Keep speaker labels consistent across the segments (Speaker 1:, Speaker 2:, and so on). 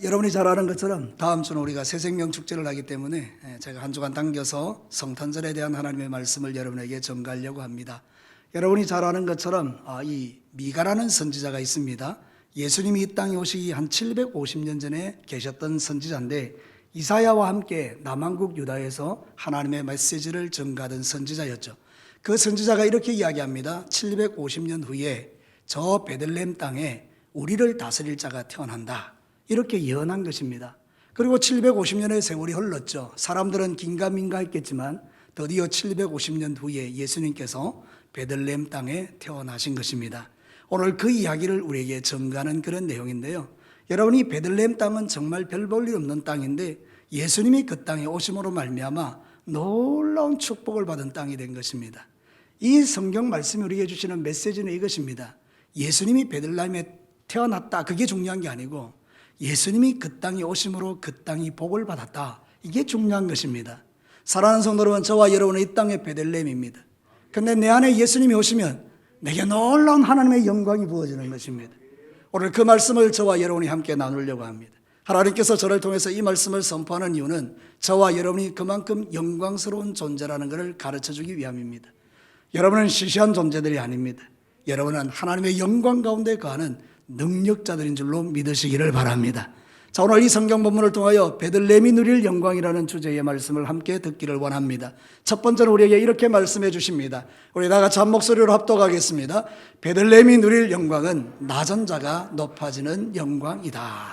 Speaker 1: 여러분이 잘 아는 것처럼 다음 주는 우리가 새생명 축제를 하기 때문에 제가 한 주간 당겨서 성탄절에 대한 하나님의 말씀을 여러분에게 전가하려고 합니다. 여러분이 잘 아는 것처럼 이 미가라는 선지자가 있습니다. 예수님이 이 땅에 오시기 한 750년 전에 계셨던 선지자인데 이사야와 함께 남한국 유다에서 하나님의 메시지를 전가하던 선지자였죠. 그 선지자가 이렇게 이야기합니다. 750년 후에 저 베들레헴 땅에 우리를 다스릴 자가 태어난다. 이렇게 예언한 것입니다. 그리고 750년의 세월이 흘렀죠. 사람들은 긴가민가 했겠지만 드디어 750년 후에 예수님께서 베들레헴 땅에 태어나신 것입니다. 오늘 그 이야기를 우리에게 전가하는 그런 내용인데요. 여러분이 베들레헴 땅은 정말 별 볼 일 없는 땅인데 예수님이 그 땅에 오심으로 말미암아 놀라운 축복을 받은 땅이 된 것입니다. 이 성경 말씀이 우리에게 주시는 메시지는 이것입니다. 예수님이 베들레헴에 태어났다. 그게 중요한 게 아니고 예수님이 그 땅에 오심으로 그 땅이 복을 받았다. 이게 중요한 것입니다. 사랑하는 성도 여러분, 저와 여러분은 이 땅의 베들레헴입니다. 그런데 내 안에 예수님이 오시면 내게 놀라운 하나님의 영광이 부어지는 것입니다. 오늘 그 말씀을 저와 여러분이 함께 나누려고 합니다. 하나님께서 저를 통해서 이 말씀을 선포하는 이유는 저와 여러분이 그만큼 영광스러운 존재라는 것을 가르쳐주기 위함입니다. 여러분은 시시한 존재들이 아닙니다. 여러분은 하나님의 영광 가운데 거하는 능력자들인 줄로 믿으시기를 바랍니다. 자, 오늘 이 성경 본문을 통하여 베들레헴이 누릴 영광이라는 주제의 말씀을 함께 듣기를 원합니다. 첫 번째는 우리에게 이렇게 말씀해 주십니다. 우리 다 같이 한 목소리로 합독하겠습니다. 베들레헴이 누릴 영광은 낮은 자가 높아지는 영광이다.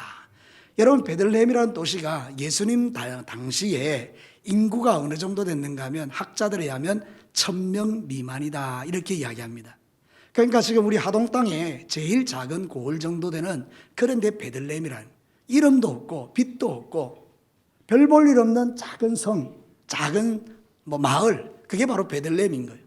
Speaker 1: 여러분, 베들레헴이라는 도시가 예수님 당시에 인구가 어느 정도 됐는가 하면 학자들에 의하면 1000명 미만이다 이렇게 이야기합니다. 그러니까 지금 우리 하동 땅에 제일 작은 고을 정도 되는 그런 데 베들레헴이라는 이름도 없고 빛도 없고 별 볼 일 없는 작은 성, 작은 마을, 그게 바로 베들레헴인 거예요.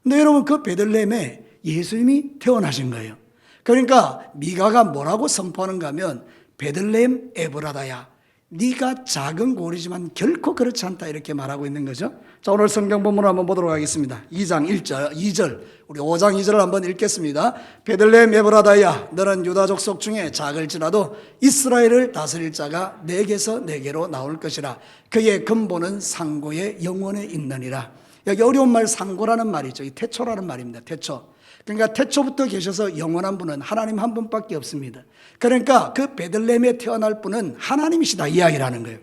Speaker 1: 근데 여러분, 그 베들레헴에 예수님이 태어나신 거예요. 그러니까 미가가 뭐라고 선포하는가 하면 베들레헴 에브라다야, 네가 작은 고을이지만 결코 그렇지 않다 이렇게 말하고 있는 거죠. 자, 오늘 성경 본문을 한번 보도록 하겠습니다. 2장 1절, 2절, 우리 5장 2절을 한번 읽겠습니다. 베들레헴 에브라다야, 너는 유다 족속 중에 작을지라도 이스라엘을 다스릴 자가 내게서 내게로 나올 것이라. 그의 근본은 상고의 영원에 있느니라. 여기 어려운 말 상고라는 말이죠. 이 태초라는 말입니다. 태초. 그러니까 태초부터 계셔서 영원한 분은 하나님 한 분밖에 없습니다. 그러니까 그 베들레헴에 태어날 분은 하나님이시다 이야기라는 거예요.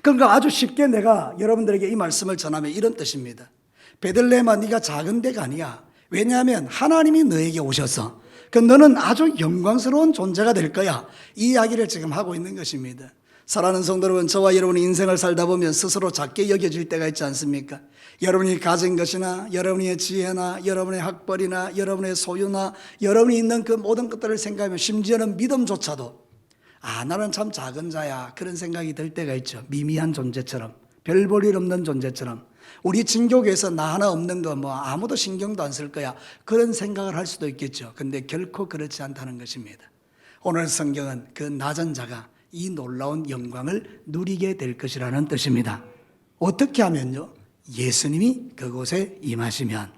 Speaker 1: 그러니까 아주 쉽게 내가 여러분들에게 이 말씀을 전하면 이런 뜻입니다. 베들레헴아, 네가 작은 데가 아니야. 왜냐하면 하나님이 너에게 오셔서 그 너는 아주 영광스러운 존재가 될 거야. 이 이야기를 지금 하고 있는 것입니다. 사랑하는 성도 여러분, 저와 여러분이 인생을 살다 보면 스스로 작게 여겨질 때가 있지 않습니까? 여러분이 가진 것이나 여러분의 지혜나 여러분의 학벌이나 여러분의 소유나 여러분이 있는 그 모든 것들을 생각하면 심지어는 믿음조차도 나는 참 작은 자야 그런 생각이 들 때가 있죠. 미미한 존재처럼, 별 볼 일 없는 존재처럼. 우리 진교계에서 나 하나 없는 거 아무도 신경도 안 쓸 거야 그런 생각을 할 수도 있겠죠. 근데 결코 그렇지 않다는 것입니다. 오늘 성경은 그 낮은 자가 이 놀라운 영광을 누리게 될 것이라는 뜻입니다. 어떻게 하면요? 예수님이 그곳에 임하시면.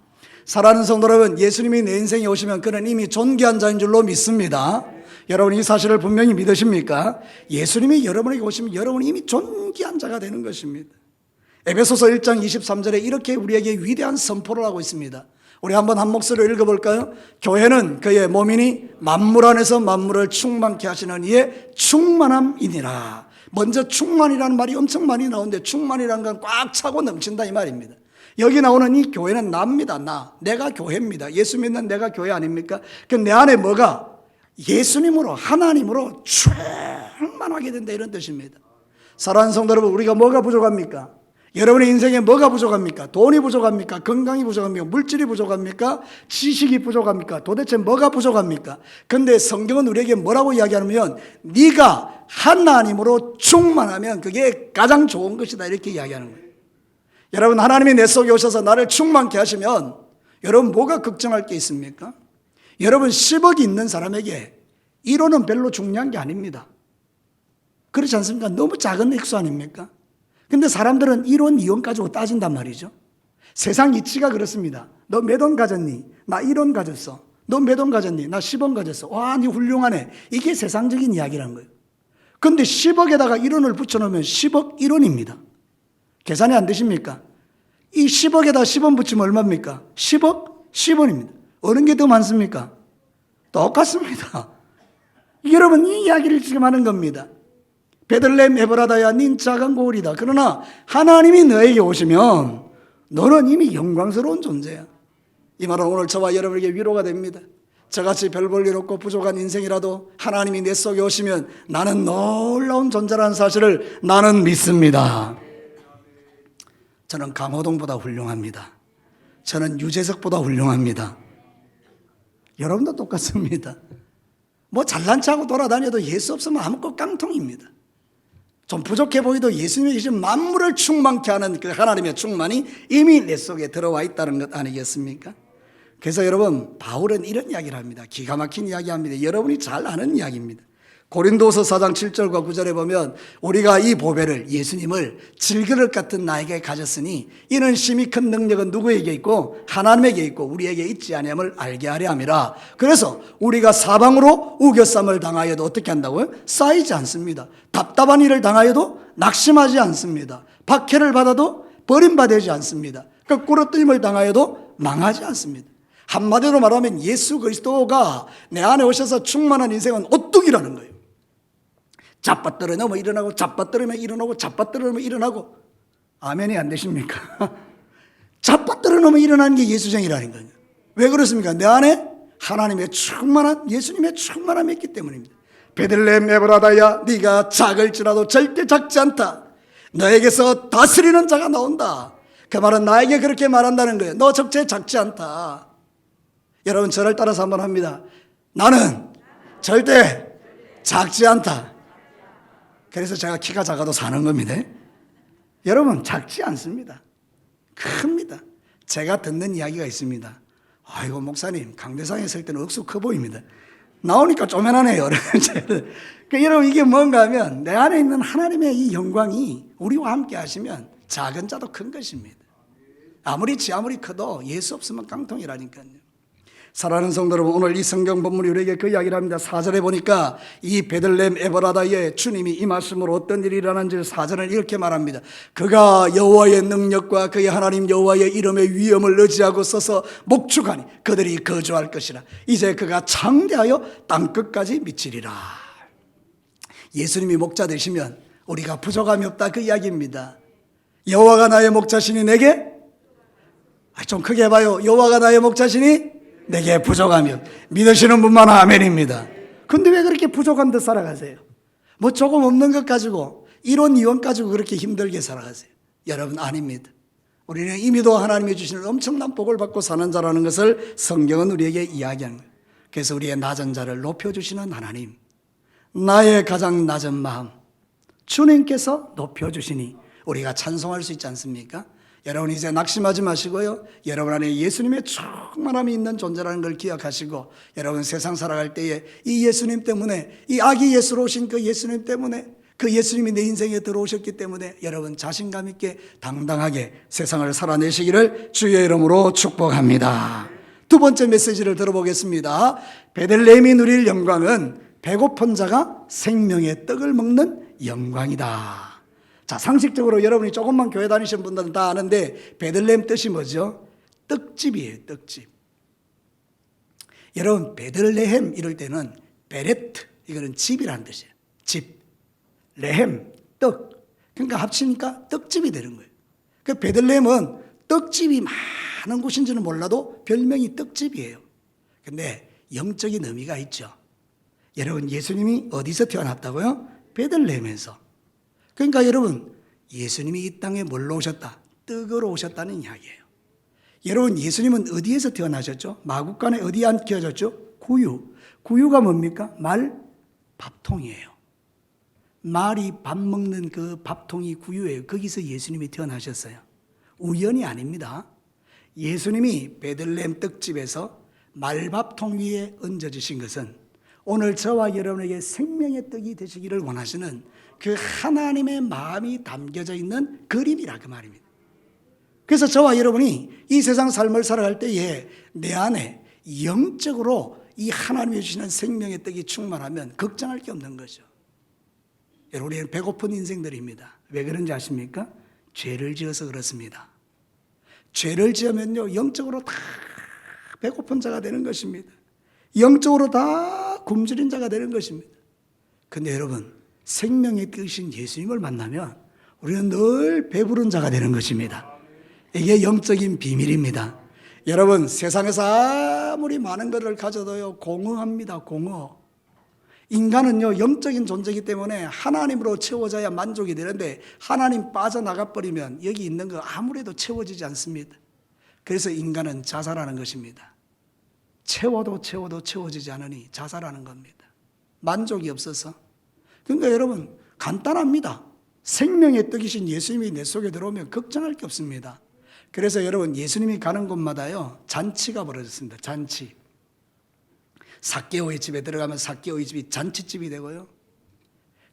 Speaker 1: 사랑하는 성도 여러분, 예수님이 내 인생에 오시면 그는 이미 존귀한 자인 줄로 믿습니다. 여러분 이 사실을 분명히 믿으십니까? 예수님이 여러분에게 오시면 여러분이 이미 존귀한 자가 되는 것입니다. 에베소서 1장 23절에 이렇게 우리에게 위대한 선포를 하고 있습니다. 우리 한번 한 목소리로 읽어볼까요? 교회는 그의 몸이니 만물 안에서 만물을 충만케 하시는 이의 충만함이니라. 먼저 충만이라는 말이 엄청 많이 나오는데 충만이라는 건 꽉 차고 넘친다 이 말입니다. 여기 나오는 이 교회는 나입니다. 내가 교회입니다. 예수 믿는 내가 교회 아닙니까? 그 내 안에 뭐가 예수님으로 하나님으로 충만하게 된다 이런 뜻입니다. 사랑하는 성도 여러분, 우리가 뭐가 부족합니까? 여러분의 인생에 뭐가 부족합니까? 돈이 부족합니까? 건강이 부족합니까? 물질이 부족합니까? 지식이 부족합니까? 도대체 뭐가 부족합니까? 그런데 성경은 우리에게 뭐라고 이야기하냐면 네가 하나님으로 충만하면 그게 가장 좋은 것이다 이렇게 이야기하는 거예요. 여러분, 하나님이 내 속에 오셔서 나를 충만케 하시면 여러분 뭐가 걱정할 게 있습니까? 여러분 10억이 있는 사람에게 1원은 별로 중요한 게 아닙니다. 그렇지 않습니까? 너무 작은 액수 아닙니까? 근데 사람들은 1원, 2원 가지고 따진단 말이죠. 세상 이치가 그렇습니다. 너 몇 원 가졌니? 나 1원 가졌어. 너 몇 원 가졌니? 나 10원 가졌어. 와, 니 훌륭하네. 이게 세상적인 이야기라는 거예요. 근데 10억에다가 1원을 붙여놓으면 10억 1원입니다. 계산이 안 되십니까? 이 10억에다 10원 붙이면 얼마입니까? 10억 10원입니다. 어느 게 더 많습니까? 똑같습니다. 여러분, 이 이야기를 지금 하는 겁니다. 베들레헴 에브라다야, 닌 작은 고을이다. 그러나 하나님이 너에게 오시면 너는 이미 영광스러운 존재야. 이 말은 오늘 저와 여러분에게 위로가 됩니다. 저같이 별 볼 일 없고 부족한 인생이라도 하나님이 내 속에 오시면 나는 놀라운 존재라는 사실을 나는 믿습니다. 저는 강호동보다 훌륭합니다. 저는 유재석보다 훌륭합니다. 여러분도 똑같습니다. 뭐 잘난 척하고 돌아다녀도 예수 없으면 아무것도 깡통입니다. 좀 부족해 보이도 예수님이 계신 만물을 충만케 하는 그 하나님의 충만이 이미 내 속에 들어와 있다는 것 아니겠습니까? 그래서 여러분, 바울은 이런 이야기를 합니다. 기가 막힌 이야기합니다. 여러분이 잘 아는 이야기입니다. 고린도서 4장 7절과 9절에 보면 우리가 이 보배를, 예수님을 질그릇 같은 나에게 가졌으니 이는 심히 큰 능력은 누구에게 있고 하나님에게 있고 우리에게 있지 아니함을 알게 하려 함이라. 그래서 우리가 사방으로 우겨쌈을 당하여도 어떻게 한다고요? 쌓이지 않습니다. 답답한 일을 당하여도 낙심하지 않습니다. 박해를 받아도 버림받지 않습니다. 거꾸로 뜨임을 당하여도 망하지 않습니다. 한마디로 말하면 예수 그리스도가 내 안에 오셔서 충만한 인생은 오뚝이라는 거예요. 잡아떨어 놓으면 일어나고, 잡아떨으면 일어나고, 잡아떨어 놓으면 일어나고. 아멘이 안 되십니까? 잡아떨어 놓으면 일어나는 게 예수쟁이라는 거예요. 왜 그렇습니까? 내 안에 하나님의 충만한, 예수님의 충만함이 있기 때문입니다. 베들레헴 에브라다야, 네가 작을지라도 절대 작지 않다. 너에게서 다스리는 자가 나온다. 그 말은 나에게 그렇게 말한다는 거예요. 너 적재 작지 않다. 여러분, 저를 따라서 한번 합니다. 나는 절대 작지 않다. 그래서 제가 키가 작아도 사는 겁니다. 여러분, 작지 않습니다. 큽니다. 제가 듣는 이야기가 있습니다. 아이고, 목사님, 강대상에 설 때는 억수 커 보입니다. 나오니까 쪼매나네요. 그러니까 여러분, 이게 뭔가 하면 내 안에 있는 하나님의 이 영광이 우리와 함께 하시면 작은 자도 큰 것입니다. 아무리 커도 예수 없으면 깡통이라니까요. 사랑하는 성도 여러분, 오늘 이 성경 본문이 우리에게 그 이야기를 합니다. 4절에 보니까 이 베들레헴 에브라다에 주님이 임하심으로 어떤 일이 일어난지 4절은 이렇게 말합니다. 그가 여호와의 능력과 그의 하나님 여호와의 이름의 위엄을 의지하고 서서 목축하니 그들이 거주할 것이라. 이제 그가 창대하여 땅끝까지 미치리라. 예수님이 목자 되시면 우리가 부족함이 없다, 그 이야기입니다. 여호와가 나의 목자시니 내게, 좀 크게 해봐요. 여호와가 나의 목자시니 내게 부족하면. 믿으시는 분만 아멘입니다. 근데 왜 그렇게 부족한 듯 살아가세요? 뭐 조금 없는 것 가지고, 이론 이원 가지고 그렇게 힘들게 살아가세요? 여러분, 아닙니다. 우리는 이미도 하나님이 주시는 엄청난 복을 받고 사는 자라는 것을 성경은 우리에게 이야기하는 거예요. 그래서 우리의 낮은 자를 높여주시는 하나님, 나의 가장 낮은 마음 주님께서 높여주시니 우리가 찬송할 수 있지 않습니까? 여러분, 이제 낙심하지 마시고요, 여러분 안에 예수님의 충만함이 있는 존재라는 걸 기억하시고, 여러분 세상 살아갈 때에 이 예수님 때문에, 이 아기 예수로 오신 그 예수님 때문에, 그 예수님이 내 인생에 들어오셨기 때문에 여러분 자신감 있게 당당하게 세상을 살아내시기를 주의 이름으로 축복합니다. 두 번째 메시지를 들어보겠습니다. 베들레헴이 누릴 영광은 배고픈 자가 생명의 떡을 먹는 영광이다. 자, 상식적으로 여러분이 조금만 교회 다니신 분들은 다 아는데 베들레헴 뜻이 뭐죠? 떡집이에요, 떡집. 여러분, 베들레헴 이럴 때는 베레트, 이거는 집이라는 뜻이에요. 집, 레헴, 떡. 그러니까 합치니까 떡집이 되는 거예요. 그 베들레헴은 떡집이 많은 곳인지는 몰라도 별명이 떡집이에요. 근데 영적인 의미가 있죠. 여러분, 예수님이 어디서 태어났다고요? 베들레헴에서. 그러니까 여러분, 예수님이 이 땅에 뭘로 오셨다? 떡으로 오셨다는 이야기예요. 여러분, 예수님은 어디에서 태어나셨죠? 마구간에 어디에 앉혀졌죠? 구유. 구유가 뭡니까? 말 밥통이에요. 말이 밥 먹는 그 밥통이 구유예요. 거기서 예수님이 태어나셨어요. 우연이 아닙니다. 예수님이 베들레헴 떡집에서 말밥통 위에 얹어주신 것은 오늘 저와 여러분에게 생명의 떡이 되시기를 원하시는 그 하나님의 마음이 담겨져 있는 그림이라, 그 말입니다. 그래서 저와 여러분이 이 세상 삶을 살아갈 때에 내 안에 영적으로 이 하나님이 주시는 생명의 떡이 충만하면 걱정할 게 없는 거죠. 여러분, 우리는 배고픈 인생들입니다. 왜 그런지 아십니까? 죄를 지어서 그렇습니다. 죄를 지으면요, 영적으로 다 배고픈 자가 되는 것입니다. 영적으로 다 굶주린 자가 되는 것입니다. 근데 여러분, 생명의 뜻인 예수님을 만나면 우리는 늘 배부른 자가 되는 것입니다. 이게 영적인 비밀입니다. 여러분, 세상에서 아무리 많은 것을 가져도요, 공허합니다. 공허. 인간은요, 영적인 존재이기 때문에 하나님으로 채워져야 만족이 되는데, 하나님 빠져나가 버리면 여기 있는 거 아무래도 채워지지 않습니다. 그래서 인간은 자살하는 것입니다. 채워도 채워지지 않으니 자살하는 겁니다. 만족이 없어서. 그러니까 여러분, 간단합니다. 생명의 떡이신 예수님이 내 속에 들어오면 걱정할 게 없습니다. 그래서 여러분, 예수님이 가는 곳마다요, 잔치가 벌어졌습니다. 잔치. 삭개오의 집에 들어가면 삭개오의 집이 잔치집이 되고요,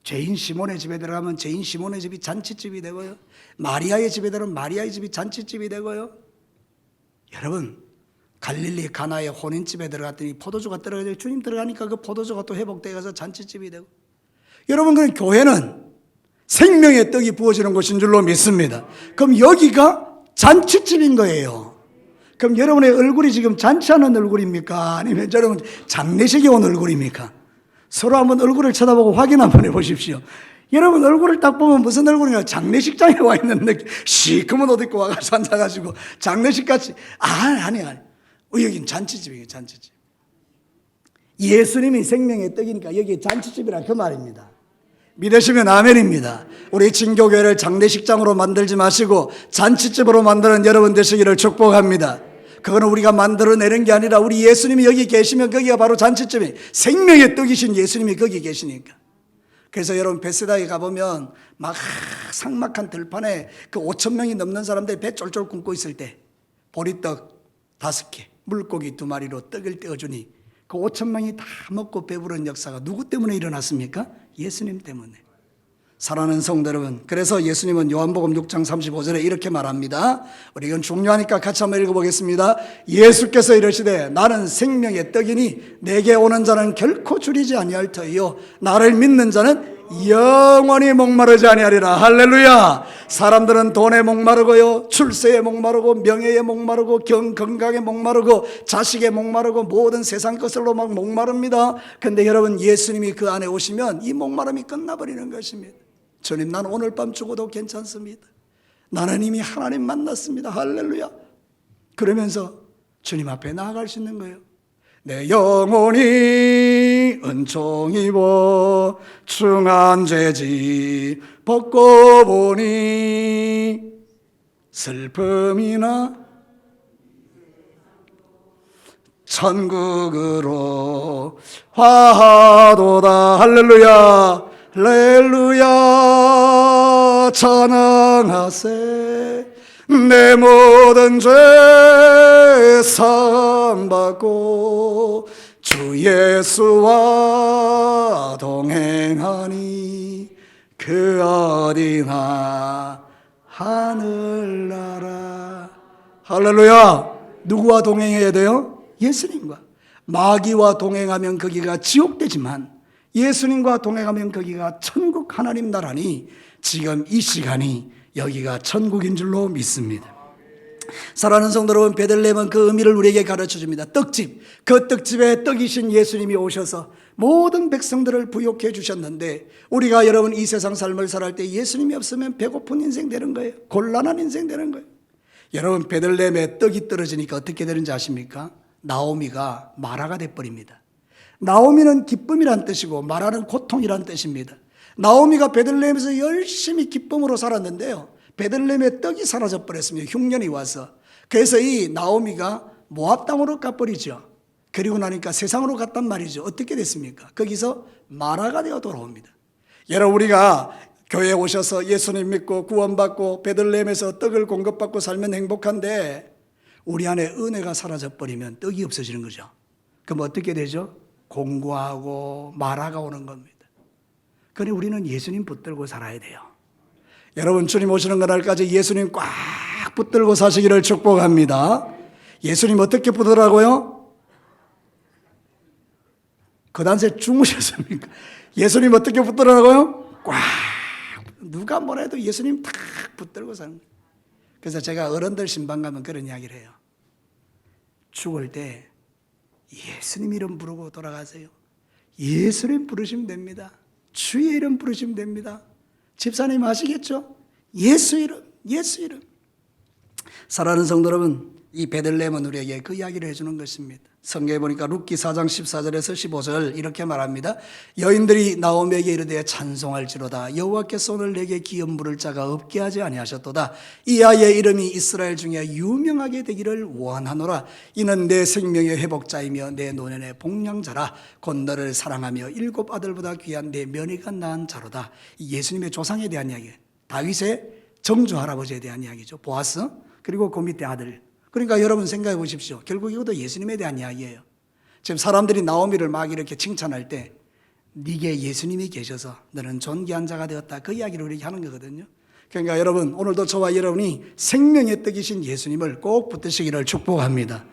Speaker 1: 죄인 시몬의 집에 들어가면 죄인 시몬의 집이 잔치집이 되고요, 마리아의 집에 들어가면 마리아의 집이 잔치집이 되고요. 여러분, 갈릴리 가나의 혼인집에 들어갔더니 포도주가 떨어져서 주님 들어가니까 그 포도주가 또 회복되어서 잔치집이 되고. 여러분, 그 교회는 생명의 떡이 부어지는 곳인 줄로 믿습니다. 그럼 여기가 잔치집인 거예요. 그럼 여러분의 얼굴이 지금 잔치하는 얼굴입니까? 아니면 여러분 장례식에 온 얼굴입니까? 서로 한번 얼굴을 쳐다보고 확인 한번 해보십시오. 여러분 얼굴을 딱 보면 무슨 얼굴인가? 장례식장에 와 있는 느낌. 시커먼 옷 입고 와가지고 앉아가지고 장례식같이. 아니. 여긴 잔치집이에요. 잔치집. 예수님이 생명의 떡이니까 여기 잔치집이라 그 말입니다. 믿으시면 아멘입니다. 우리 진교교회를 장례식장으로 만들지 마시고 잔치집으로 만드는 여러분 되시기를 축복합니다. 그거는 우리가 만들어내는 게 아니라 우리 예수님이 여기 계시면 거기가 바로 잔치집이에요. 생명의 떡이신 예수님이 거기 계시니까. 그래서 여러분 베세다에 가보면 막 삭막한 들판에 그 5,000명이 넘는 사람들이 배 쫄쫄 굶고 있을 때 보리떡 5개, 물고기 2마리로 떡을 떼어주니 그 5,000명이 다 먹고 배부른 역사가 누구 때문에 일어났습니까? 예수님 때문에. 사랑하는 성도 여러분, 그래서 예수님은 요한복음 6장 35절에 이렇게 말합니다. 우리 이건 중요하니까 같이 한번 읽어보겠습니다. 예수께서 이르시되 나는 생명의 떡이니 내게 오는 자는 결코 줄이지 아니할 터이요 나를 믿는 자는 영원히 목마르지 아니하리라. 할렐루야. 사람들은 돈에 목마르고요, 출세에 목마르고, 명예에 목마르고, 건강에 목마르고, 자식에 목마르고, 모든 세상 것으로 막 목마릅니다. 근데 여러분, 예수님이 그 안에 오시면 이 목마름이 끝나버리는 것입니다. 주님, 난 오늘 밤 죽어도 괜찮습니다. 나는 이미 하나님 만났습니다. 할렐루야. 그러면서 주님 앞에 나아갈 수 있는 거예요. 내 영혼이 은총 입어 중한 죄지 벗고 보니 슬픔이나 천국으로 화하도다. 할렐루야. 할렐루야. 찬양하세. 내 모든 죄 사함받고 주 예수와 동행하니 그 어디나 하늘나라. 할렐루야. 누구와 동행해야 돼요? 예수님과. 마귀와 동행하면 거기가 지옥되지만 예수님과 동행하면 거기가 천국 하나님 나라니 지금 이 시간이 여기가 천국인 줄로 믿습니다. 사랑하는 성도 여러분, 베들레헴은 그 의미를 우리에게 가르쳐줍니다. 떡집, 그 떡집에 떡이신 예수님이 오셔서 모든 백성들을 부욕해 주셨는데 우리가 여러분 이 세상 삶을 살아갈 때 예수님이 없으면 배고픈 인생 되는 거예요. 곤란한 인생 되는 거예요. 여러분, 베들레헴에 떡이 떨어지니까 어떻게 되는지 아십니까? 나오미가 마라가 돼버립니다. 나오미는 기쁨이란 뜻이고 마라는 고통이란 뜻입니다. 나오미가 베들레헴에서 열심히 기쁨으로 살았는데요, 베들레헴의 떡이 사라져 버렸습니다. 흉년이 와서. 그래서 이 나오미가 모압 땅으로 가버리죠. 그리고 나니까 세상으로 갔단 말이죠. 어떻게 됐습니까? 거기서 마라가 되어 돌아옵니다. 여러분, 우리가 교회에 오셔서 예수님 믿고 구원받고 베들레헴에서 떡을 공급받고 살면 행복한데 우리 안에 은혜가 사라져 버리면 떡이 없어지는 거죠. 그럼 어떻게 되죠? 공고하고 마라가 오는 겁니다. 그러니 우리는 예수님 붙들고 살아야 돼요. 여러분, 주님 오시는 그날까지 예수님 꽉 붙들고 사시기를 축복합니다. 예수님 어떻게 붙들라고요? 그 단세 주무셨습니까? 예수님 어떻게 붙들라고요? 꽉 누가 뭐라 해도 예수님 탁 붙들고 사는 거예요. 그래서 제가 어른들 신방 가면 그런 이야기를 해요. 죽을 때 예수님 이름 부르고 돌아가세요. 예수님 부르시면 됩니다. 주의 이름 부르시면 됩니다. 집사님 아시겠죠? 예수 이름, 예수 이름. 사랑하는 성도 여러분, 이 베들레헴은 우리에게 그 이야기를 해주는 것입니다. 성경에 보니까 룻기 4장 14절에서 15절 이렇게 말합니다. 여인들이 나오미에게 이르되 찬송할지로다. 여호와께서 오늘 내게 기업 물을 자가 없게 하지 아니하셨도다. 이 아이의 이름이 이스라엘 중에 유명하게 되기를 원하노라. 이는 내 생명의 회복자이며 내 노년의 복량자라. 곧 너를 사랑하며 7 아들보다 귀한 내 며느리가 낳은 자로다. 예수님의 조상에 대한 이야기예요. 다윗의 정조 할아버지에 대한 이야기죠. 보아스 그리고 그 밑에 아들. 그러니까 여러분 생각해 보십시오. 결국 이것도 예수님에 대한 이야기예요. 지금 사람들이 나오미를 막 이렇게 칭찬할 때 네게 예수님이 계셔서 너는 존귀한 자가 되었다. 그 이야기를 우리에게 하는 거거든요. 그러니까 여러분 오늘도 저와 여러분이 생명의 떡이신 예수님을 꼭 붙드시기를 축복합니다.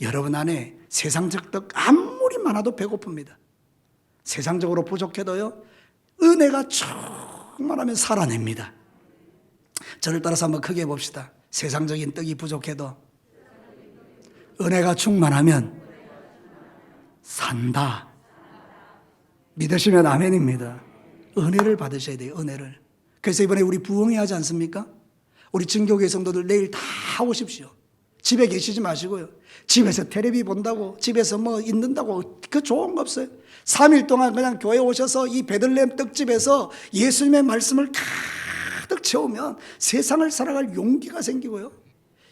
Speaker 1: 여러분 안에 세상적 떡 아무리 많아도 배고픕니다. 세상적으로 부족해도요 은혜가 충만하면 살아냅니다. 저를 따라서 한번 크게 봅시다. 세상적인 떡이 부족해도 은혜가 충만하면 산다. 믿으시면 아멘입니다. 은혜를 받으셔야 돼요. 은혜를. 그래서 이번에 우리 부흥회 하지 않습니까? 우리 증교회 성도들 내일 다 오십시오. 집에 계시지 마시고요. 집에서 텔레비 본다고 집에서 뭐 있는다고 그 좋은 거 없어요. 3일 동안 그냥 교회 오셔서 이 베들레헴 떡집에서 예수님의 말씀을 가득 채우면 세상을 살아갈 용기가 생기고요.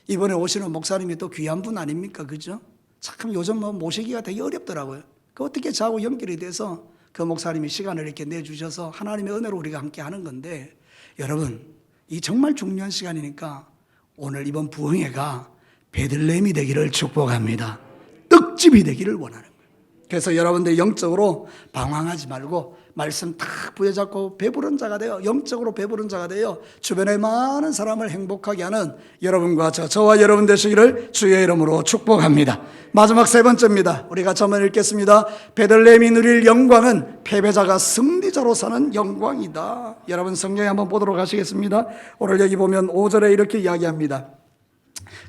Speaker 1: 이번에 오시는 목사님이 또 귀한 분 아닙니까? 그죠? 참 요즘 뭐 모시기가 되게 어렵더라고요. 그 어떻게 저하고 연결이 돼서 그 목사님이 시간을 이렇게 내주셔서 하나님의 은혜로 우리가 함께 하는 건데 여러분 이 정말 중요한 시간이니까 오늘 이번 부흥회가 베들레헴이 되기를 축복합니다. 떡집이 되기를 원하는 거예요. 그래서 여러분들 영적으로 방황하지 말고 말씀 탁 부여잡고 배부른 자가 되어 영적으로 배부른 자가 되어 주변의 많은 사람을 행복하게 하는 여러분과 저와 여러분 되시기를 주의 이름으로 축복합니다. 마지막 세 번째입니다. 우리 같이 한번 읽겠습니다. 베들레헴이 누릴 영광은 패배자가 승리자로 사는 영광이다. 여러분 성경에 한번 보도록 하시겠습니다. 오늘 여기 보면 5절에 이렇게 이야기합니다.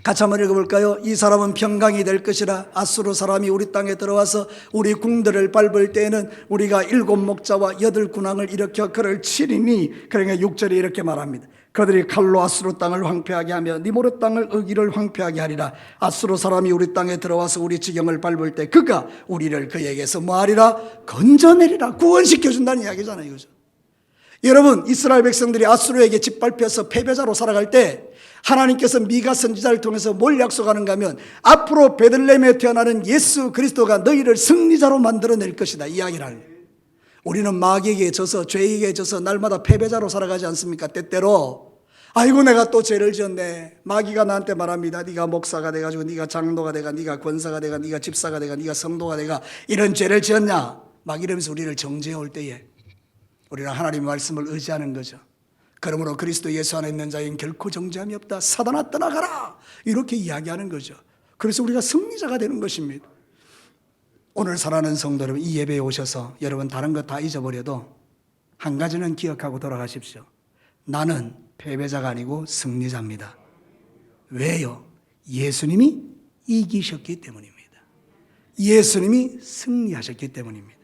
Speaker 1: 같이 한번 읽어볼까요? 이 사람은 평강이 될 것이라. 아수르 사람이 우리 땅에 들어와서 우리 궁들을 밟을 때에는 우리가 7 목자와 8 군왕을 일으켜 그를 치리니. 그러니까 6절에 이렇게 말합니다. 그들이 칼로 아수르 땅을 황폐하게 하며 니모르 땅을 의기를 황폐하게 하리라. 아수르 사람이 우리 땅에 들어와서 우리 지경을 밟을 때 그가 우리를 그에게서 뭐하리라? 건져내리라. 구원시켜준다는 이야기잖아요. 이거죠. 여러분 이스라엘 백성들이 아수르에게 짓밟혀서 패배자로 살아갈 때 하나님께서 미가 선지자를 통해서 뭘 약속하는가 하면 앞으로 베들레헴에 태어나는 예수 그리스도가 너희를 승리자로 만들어낼 것이다 이야기를 하는 거예요. 우리는 마귀에게 져서 죄에게 져서 날마다 패배자로 살아가지 않습니까? 때때로 아이고 내가 또 죄를 지었네. 마귀가 나한테 말합니다. 네가 목사가 돼가지고 네가 장로가 돼가 네가 권사가 돼가 네가 집사가 돼가 네가 성도가 돼가 이런 죄를 지었냐 막 이러면서 우리를 정죄해 올 때에 우리는 하나님의 말씀을 의지하는 거죠. 그러므로 그리스도 예수 안에 있는 자에겐 결코 정죄함이 없다. 사단아 떠나가라. 이렇게 이야기하는 거죠. 그래서 우리가 승리자가 되는 것입니다. 오늘 사랑하는 성도 여러분 이 예배에 오셔서 여러분 다른 것 다 잊어버려도 한 가지는 기억하고 돌아가십시오. 나는 패배자가 아니고 승리자입니다. 왜요? 예수님이 이기셨기 때문입니다. 예수님이 승리하셨기 때문입니다.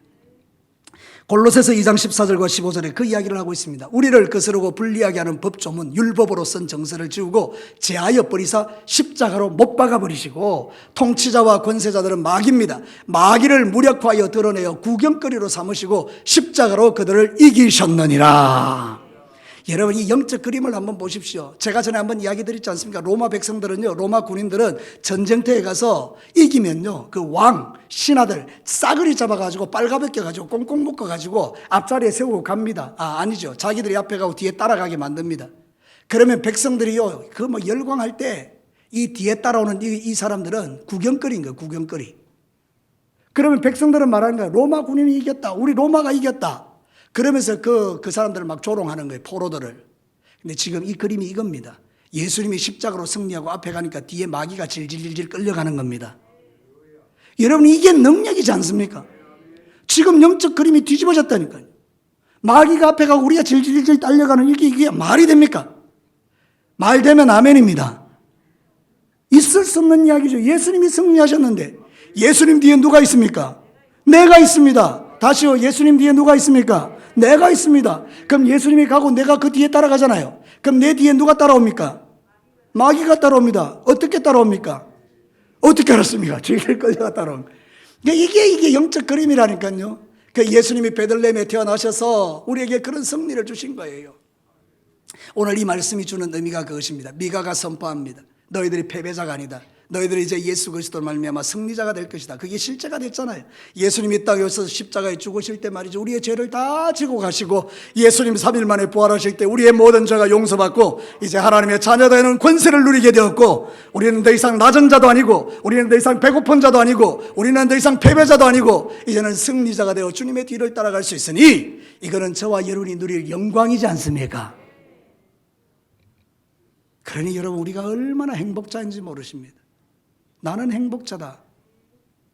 Speaker 1: 골로새서 2장 14절과 15절에 그 이야기를 하고 있습니다. 우리를 거스르고 불리하게 하는 법조문 율법으로 쓴 정서를 지우고 제하여 버리사 십자가로 못 박아 버리시고 통치자와 권세자들은 마귀입니다. 마귀를 무력화하여 드러내어 구경거리로 삼으시고 십자가로 그들을 이기셨느니라. 여러분 이 영적 그림을 한번 보십시오. 제가 전에 한번 이야기 드렸지 않습니까? 로마 백성들은요, 로마 군인들은 전쟁터에 가서 이기면요, 그 왕, 신하들 싸그리 잡아가지고 빨가벗겨가지고 꽁꽁 묶어가지고 앞자리에 세우고 갑니다. 아니죠. 자기들이 앞에 가고 뒤에 따라가게 만듭니다. 그러면 백성들이요, 그 뭐 열광할 때 이 뒤에 따라오는 이 사람들은 구경거리인 거예요, 구경거리. 그러면 백성들은 말하는 거예요. 로마 군인이 이겼다. 우리 로마가 이겼다. 그러면서 그 사람들을 막 조롱하는 거예요. 포로들을. 근데 지금 이 그림이 이겁니다. 예수님이 십자가로 승리하고 앞에 가니까 뒤에 마귀가 질질질질 끌려가는 겁니다. 여러분 이게 능력이지 않습니까? 지금 영적 그림이 뒤집어졌다니까요. 마귀가 앞에 가고 우리가 질질질 딸려가는 이게 말이 됩니까? 말 되면 아멘입니다. 있을 수 없는 이야기죠. 예수님이 승리하셨는데 예수님 뒤에 누가 있습니까? 내가 있습니다. 다시요. 예수님 뒤에 누가 있습니까? 내가 있습니다. 그럼 예수님이 가고 내가 그 뒤에 따라가잖아요. 그럼 내 뒤에 누가 따라옵니까? 마귀가 따라옵니다. 어떻게 따라옵니까? 어떻게 알았습니까? 질질 끌려가 따라옵니다. 이게 영적 그림이라니까요. 그 예수님이 베들레헴에 태어나셔서 우리에게 그런 승리를 주신 거예요. 오늘 이 말씀이 주는 의미가 그것입니다. 미가가 선포합니다. 너희들이 패배자가 아니다. 너희들이 이제 예수 그리스도로 말미암아 승리자가 될 것이다. 그게 실제가 됐잖아요. 예수님이 땅에 오셔서 십자가에 죽으실 때 말이죠. 우리의 죄를 다 지고 가시고 예수님 3일 만에 부활하실 때 우리의 모든 죄가 용서받고 이제 하나님의 자녀되는 권세를 누리게 되었고 우리는 더 이상 낮은 자도 아니고 우리는 더 이상 배고픈 자도 아니고 우리는 더 이상 패배자도 아니고 이제는 승리자가 되어 주님의 뒤를 따라갈 수 있으니 이거는 저와 여러분이 누릴 영광이지 않습니까? 그러니 여러분 우리가 얼마나 행복자인지 모르십니다. 나는 행복자다.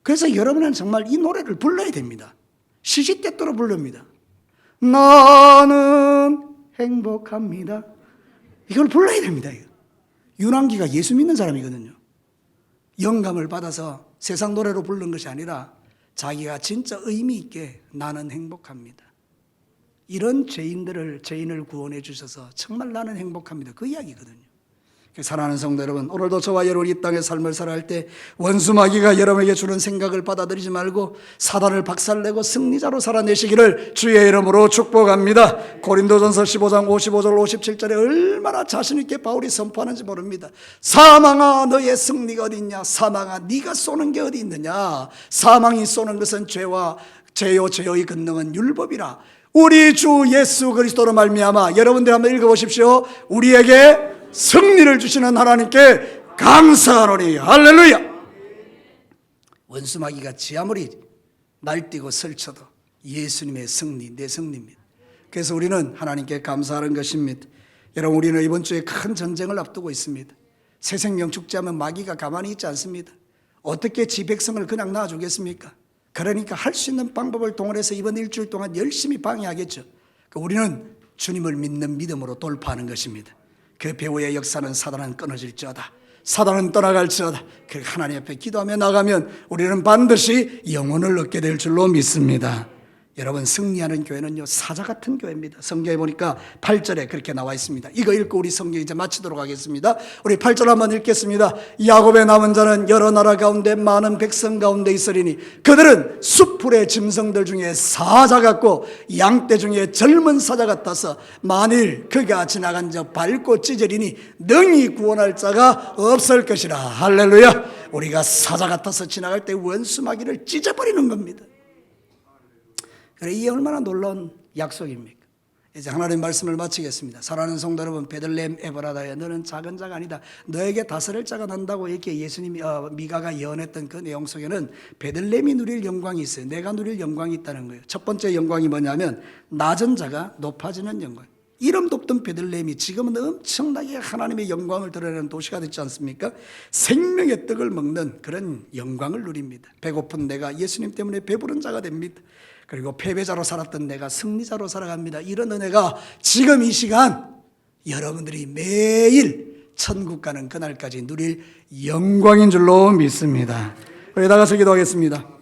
Speaker 1: 그래서 여러분은 정말 이 노래를 불러야 됩니다. 시시때때로 부릅니다. 나는 행복합니다. 이걸 불러야 됩니다. 윤환기가 예수 믿는 사람이거든요. 영감을 받아서 세상 노래로 부른 것이 아니라 자기가 진짜 의미 있게 나는 행복합니다. 이런 죄인을 구원해 주셔서 정말 나는 행복합니다. 그 이야기거든요. 사랑하는 성도 여러분, 오늘도 저와 여러분이 이 땅의 삶을 살아갈 때 원수 마귀가 여러분에게 주는 생각을 받아들이지 말고 사단을 박살내고 승리자로 살아내시기를 주의 이름으로 축복합니다. 고린도전서 15장 55절 57절에 얼마나 자신 있게 바울이 선포하는지 모릅니다. 사망아 너의 승리가 어디 있냐? 사망아 네가 쏘는 게 어디 있느냐? 사망이 쏘는 것은 죄요 죄의 근능은 율법이라. 우리 주 예수 그리스도로 말미암아 여러분들 한번 읽어보십시오. 우리에게 승리를 주시는 하나님께 감사하노니 할렐루야. 원수 마귀가 지 아무리 날뛰고 설쳐도 예수님의 승리, 내 승리입니다. 그래서 우리는 하나님께 감사하는 것입니다. 여러분 우리는 이번 주에 큰 전쟁을 앞두고 있습니다. 새 생명 축제하면 마귀가 가만히 있지 않습니다. 어떻게 지 백성을 그냥 놔주겠습니까? 그러니까 할 수 있는 방법을 동원해서 이번 일주일 동안 열심히 방해하겠죠. 우리는 주님을 믿는 믿음으로 돌파하는 것입니다. 그 배후의 역사는 사단은 끊어질지어다. 사단은 떠나갈지어다. 그 하나님 앞에 기도하며 나가면 우리는 반드시 영혼을 얻게 될 줄로 믿습니다. 여러분 승리하는 교회는요 사자 같은 교회입니다. 성경에 보니까 8절에 그렇게 나와 있습니다. 이거 읽고 우리 성경 이제 마치도록 하겠습니다. 우리 8절 한번 읽겠습니다. 야곱의 남은 자는 여러 나라 가운데 많은 백성 가운데 있으리니 그들은 숲풀의 짐승들 중에 사자 같고 양떼 중에 젊은 사자 같아서 만일 그가 지나간 적 밟고 찢으리니 능히 구원할 자가 없을 것이라. 할렐루야. 우리가 사자 같아서 지나갈 때 원수 마귀를 찢어버리는 겁니다. 이게 얼마나 놀라운 약속입니까? 이제 하나님의 말씀을 마치겠습니다. 사랑하는 성도 여러분, 베들레헴 에브라다야 너는 작은 자가 아니다. 너에게 다스릴 자가 난다고 이렇게 예수님이 미가가 예언했던 그 내용 속에는 베들레헴이 누릴 영광이 있어요. 내가 누릴 영광이 있다는 거예요. 첫 번째 영광이 뭐냐면 낮은 자가 높아지는 영광. 이름도 없던 베들레헴이 지금은 엄청나게 하나님의 영광을 드러내는 도시가 됐지 않습니까? 생명의 떡을 먹는 그런 영광을 누립니다. 배고픈 내가 예수님 때문에 배부른 자가 됩니다. 그리고 패배자로 살았던 내가 승리자로 살아갑니다. 이런 은혜가 지금 이 시간 여러분들이 매일 천국 가는 그날까지 누릴 영광인 줄로 믿습니다. 우리 나가서 기도하겠습니다.